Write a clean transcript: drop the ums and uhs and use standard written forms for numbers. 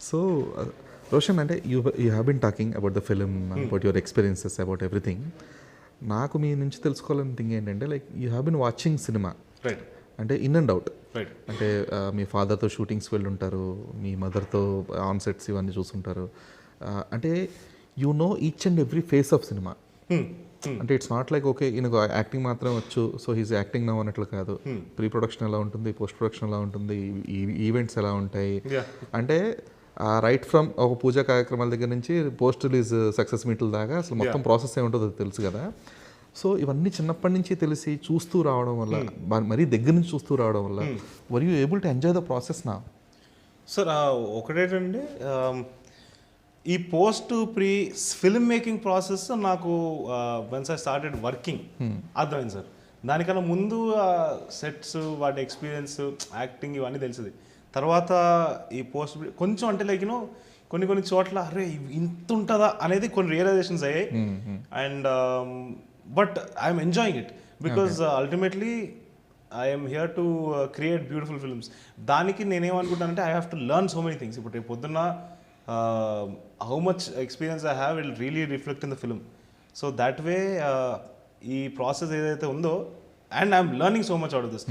So Roshan, అంటే you have been talking about the film, about your experiences, about everything. నాకు మీ నుంచి తెలుసుకోవాలని thing ఏంటంటే, like you have been watching cinema, right అంటే in and out. Right అంటే మీ ఫాదర్తో షూటింగ్స్కి వెళ్ళుంటారు, మీ మదర్తో on sets ఇవన్నీ చూసుంటారు. అంటే you know each and every face of cinema. అంటే ఇట్స్ నాట్ లైక్ ఓకే ఈయనకు యాక్టింగ్ మాత్రం వచ్చు, సో హీస్ యాక్టింగ్ నవ్ అన్నట్లు కాదు. ప్రీ ప్రొడక్షన్ ఎలా ఉంటుంది, పోస్ట్ ప్రొడక్షన్ ఎలా ఉంటుంది, ఈవెంట్స్ ఎలా ఉంటాయి. అంటే రైట్ ఫ్రమ్ ఒక పూజా కార్యక్రమాల దగ్గర నుంచి పోస్ట్ రిలీజ్ సక్సెస్ మీట్ల దాకా అసలు మొత్తం ప్రాసెస్ ఏముంటుందో తెలుసు కదా. సో ఇవన్నీ చిన్నప్పటి నుంచి తెలిసి చూస్తూ రావడం వల్ల, మరీ దగ్గర నుంచి చూస్తూ రావడం వల్ల, were you able to enjoy the process నా? సార్ ఒకటేటండి, ఈ post pre film making process నాకు వన్స్ ఐ స్టార్టెడ్ వర్కింగ్ అర్థమైంది సార్. దానికన్నా ముందు సెట్స్, వాటి ఎక్స్పీరియన్స్, యాక్టింగ్ ఇవన్నీ తెలిసింది. తర్వాత ఈ పోస్ట్ కొంచెం అంటే లైక్ యూనో కొన్ని చోట్ల అరే ఇంత ఉంటుందా అనేది కొన్ని రియలైజేషన్స్ అయ్యాయి. And but I'm enjoying it because ultimately I'm here to create beautiful films. దానికి నేనేమనుకుంటానంటే I have to learn so many things. ఇప్పుడు రేపు పొద్దున్న how much experience I have will really reflect in the film. So that way ఈ process ఏదైతే ఉందో, and I'm learning so much out of this.